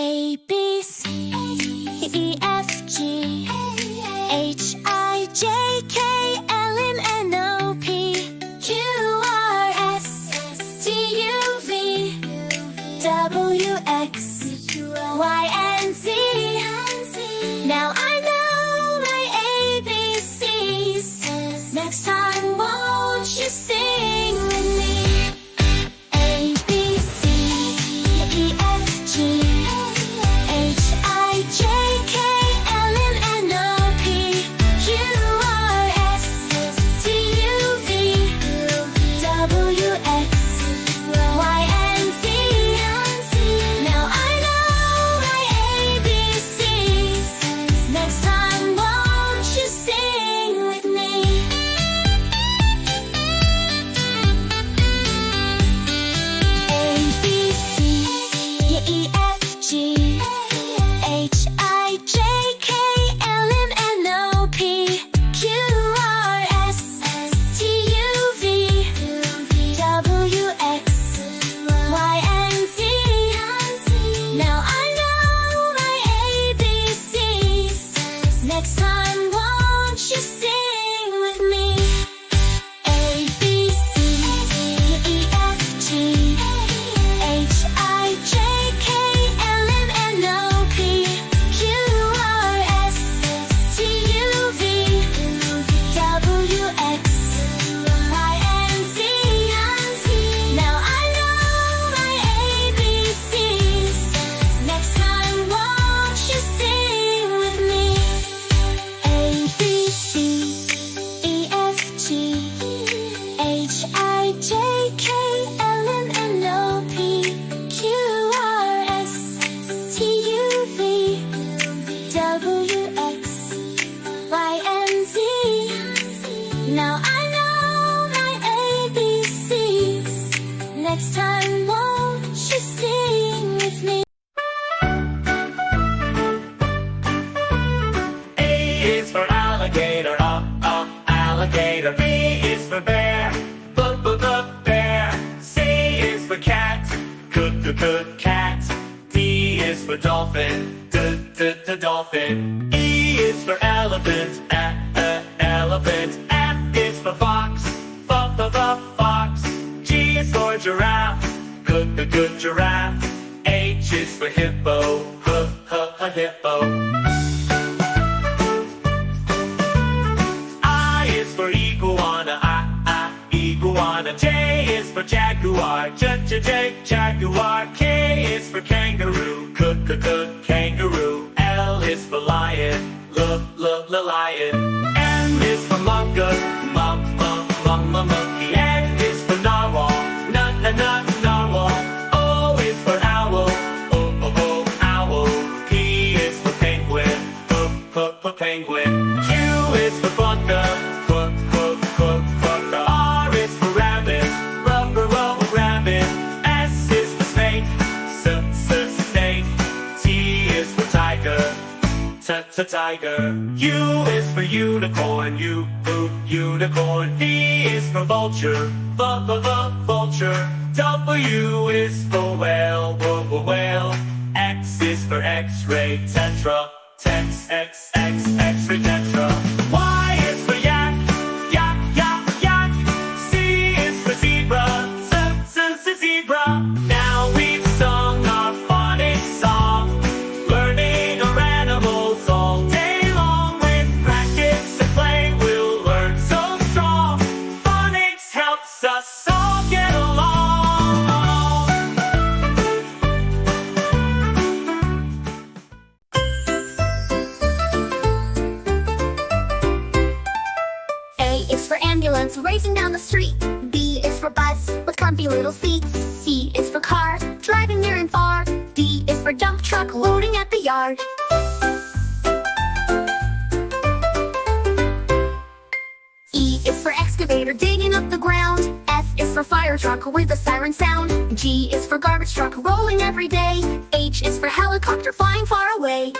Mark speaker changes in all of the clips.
Speaker 1: A, B, C, E, F, G, H, I, J, K, L, M, N, O, P, Q, R, S, T, U, V, W, X, Y, and Z. Now I know my ABCs. Next time, won't you sing with me? A, B, C, E, F, G, H, I, J, K, L, M, N, O, P, Q, R, S, T, U, V, W, X, Y, and Z. Now I know my ABCs. Next time, won't you sing with me? A, B, C, E, F, G, H, I, J, K, L, M, N, O, P, Q, R, S, T, U, V, W, X, Y, and Z. Now I know my ABCs. Next time, won't you sing with me? A, B, C, E, F, G, H, I, J, K, L, M, N, O, P, Q, R, S, T, U, V, W, X, Y, and Z. Now I know my ABCs. Next time, won't you sing with me? A, B, C, E, F, G, H, I, J, K, L, M, N, O, P, Q, R, S, T, U, V, W, X, Y, and Z. Now I know my ABCs. Next time, won't you sing with me?
Speaker 2: A is for alligator, alligator. B is for bear, bear. C is for cat, cat. D is for dolphin, dolphin. E is for elephant, elephant. F is for fox, fox. G is for giraffe, giraffe. H is for hippo, hippo. I is for iguana, iguana. J is for jaguar, jaguar. K is for kangaroo, kangaroo. L is for lion, lion. M is for mongoose, monkey. N is for narwhal, narwhal. O is for owl, owl. P is for penguin, penguin. Q is for quokka, quokka. R is for rabbit, rabbit. S is for snake, snake. T is for tiger, tiger. U is for unicorn, unicorn. V is for vulture, vulture. W is for whale, whale. X is for X-ray, tetra, X-ray tetra. Y is for yak, yak. Z is for zebra, zebra. Now we've sung our phonics song, learning our animals all day long. With practice and play, we'll learn so strong. Phonics helps us all get along.
Speaker 1: A is for ambulance racing down the street. B is for bus with comfy little seats. C is for car driving near and far. D is for dump truck loading at the yard. E is for excavator digging up the ground. F is for fire truck with a siren sound. G is for garbage truck rolling every day. H is for helicopter flying far away.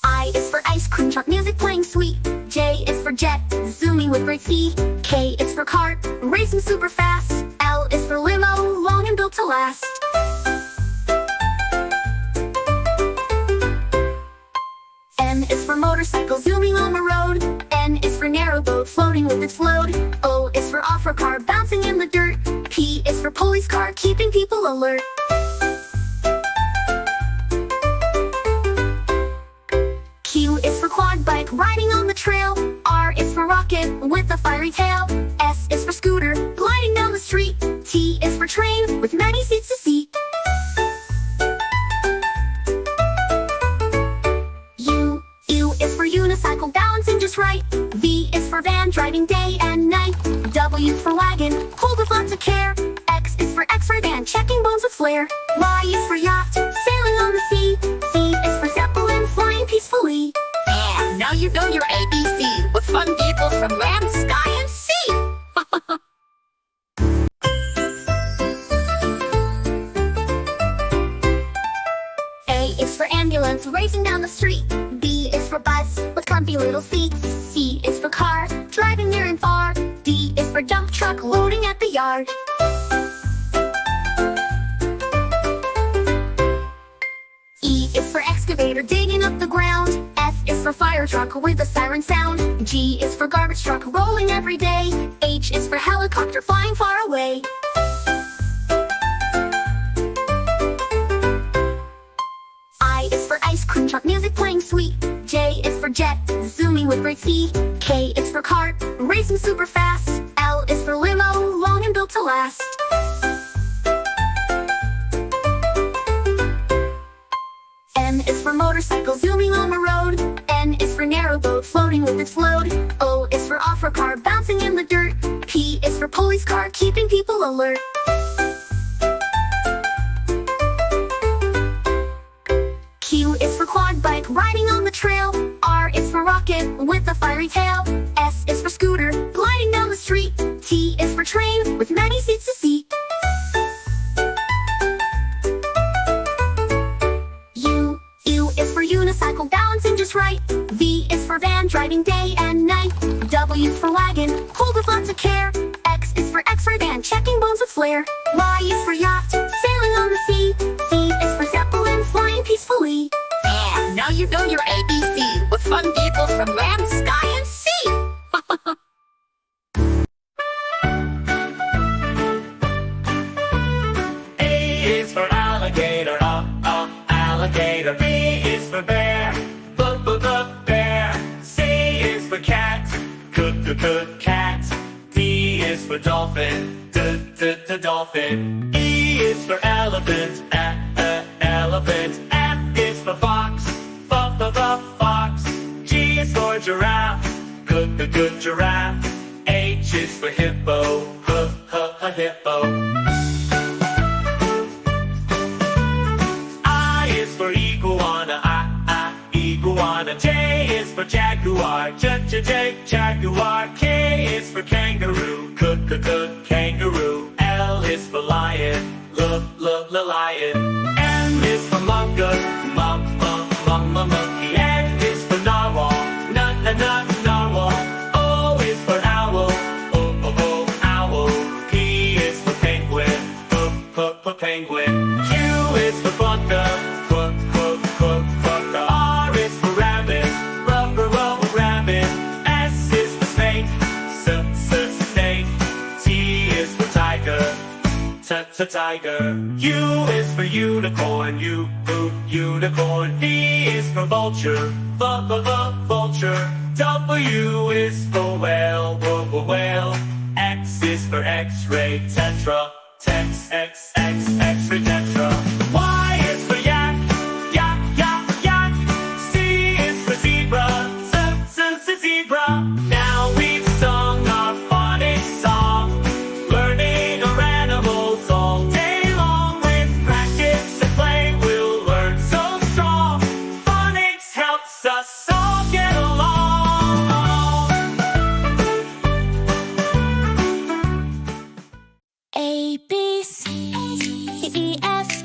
Speaker 1: I is for ice cream truck music playing sweet. J is for jet zooming with great speed. K is for cart racing super fast. L is for limo built to last. M is for motorcycle zooming on the road. N is for narrowboat floating with its load. O is for off-road car bouncing in the dirt. P is for police car keeping people alert. Q is for quad bike riding on the trail. R is for rocket with a fiery tail. S is for scooter gliding down the street. T is for train with many seats to seat. U is for unicycle balancing just right. V is for van driving day and night. W for wagon pulled with lots of care. X is for X-ray van checking bones with flair. Y is for yacht sailing on the sea. Z is for zeppelin flying peacefully.
Speaker 3: And now you know your ABC with fun vehicles from land, sky, and sea.
Speaker 1: A is for ambulance racing down the street. B is for bus with comfy little seats. C is for car driving near and far. D is for dump truck loading at the yard. E is for excavator digging up the ground. F is for fire truck with a siren sound. G is for garbage truck rolling every day. H is for helicopter flying far away. I is for ice cream truck music playing sweet. J is for jet zooming with great speed. K is for cart racing super fast. L is for limo long and built to last. M is for motorcycle zooming on the road. N is for narrowboat floating with its load. O is for off-road car bouncing in the dirt. P is for police car keeping people alert. Q is for quad bike riding on the trail. R is for rocket with a fiery tail. S is for scooter gliding down the street. T is for train with many seats to seat. U is for unicycle balancing just right. V is for van driving day and night. W for wagon pulled with lots of care. X is for X-ray van checking bones with flair. Y is for yacht sailing on the sea. Z is for zeppelin flying peacefully.
Speaker 3: And now you know your ABC with fun vehicles from land, sky, and sea.
Speaker 2: A is for alligator, alligator. B is for bear, bear. C is for cat, cat. D is for dolphin, dolphin. E is for elephant, elephant. F is for fox, fox. G is for giraffe, good giraffe. H is for hippo, hippo. I is for iguana, iguana. J is for jaguar, jaguar. K is for kangaroo, kangaroo. L is for lion, lion. M is for mongoose, monkey. N is for narwhal, narwhal. O is for owl, owl. P is for penguin, penguin. Q is for bunker, R is for rabbit, rabbit. S is for snake, snake. T is for tiger, tiger. U is for unicorn, unicorn. V is for vulture, vulture. W is for whale, whale. X is for X-ray, tetra, X-ray tetra. Y is for yak, yak. Z is for zebra, zebra. Now we've sung our phonics song, learning our animals all day long. With practice and play, we'll learn so strong. Phonics helps us all get along.
Speaker 1: A, B, C, D, E, F,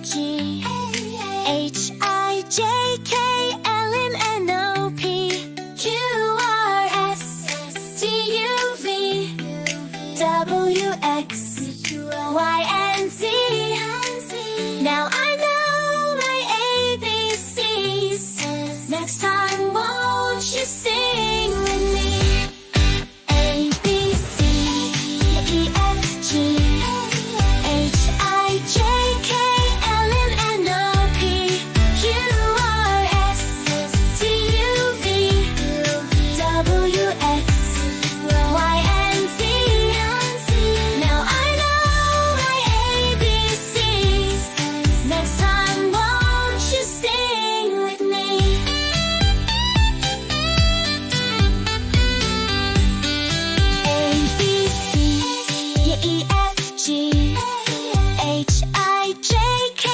Speaker 1: H I J K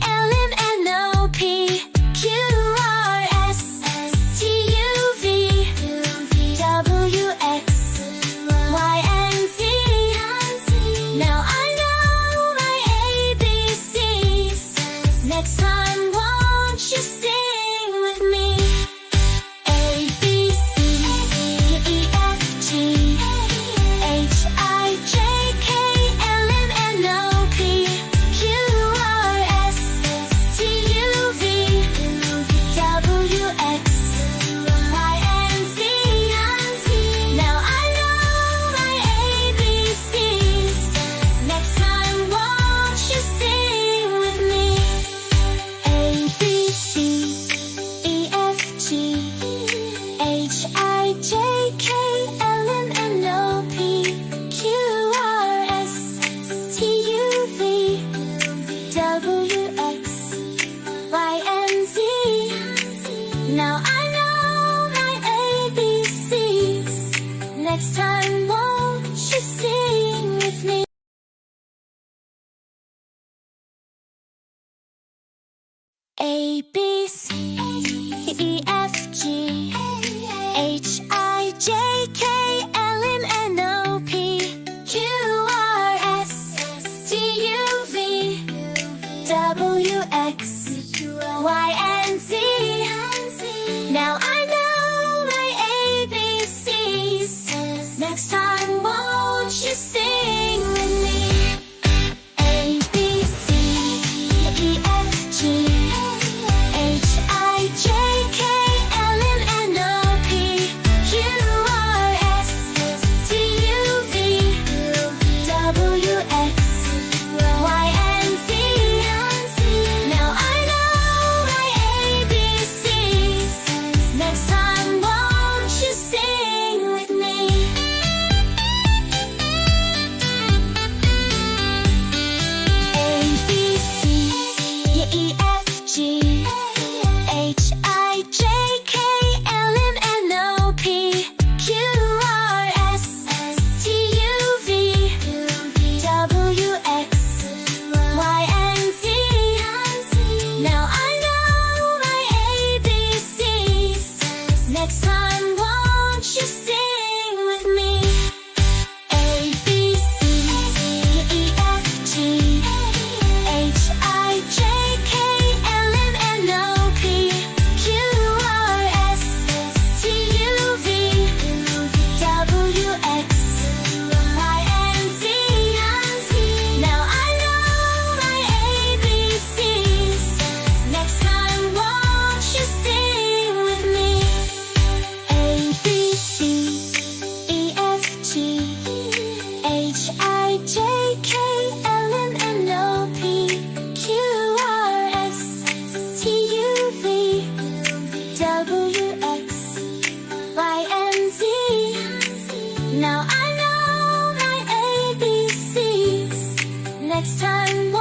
Speaker 1: L M N O P Q R S T U V W X Y and Z. Now I know my ABCs. Next time, won't you sing with me? A B C E F G H I J K L M N O P Q R S T U V W X Y and Z. Now I know my ABCs. Next time, won't you sing with me? A B C E F G H I J K L M N O P Q R S T U V W X Y and Z. Now I know my ABCs. Next time, won't you sing with me? A B C E F G H I J K L M N O P Q R S T U V W X Y and Z. Now I know my ABCs. Next time, won't you sing with me? A B C E F G H I J K L M N O P Q R S T U V W X Y and Z. Now I know my ABCs. Next time, won't you sing with me? A B C E F G H I J K L M N O P Q R S T U V W X Y and Z. Now I know my ABCs. Next time, won't you sing with me? A B C E F G H I J K L M N O P Q R S T U V W X Y and Z. Now I know my ABCs. Next time, won't you sing with me? A B C E F G H I J K L M N O P Q R S T U V W X Y and Z. Now I know my ABCs. Next time,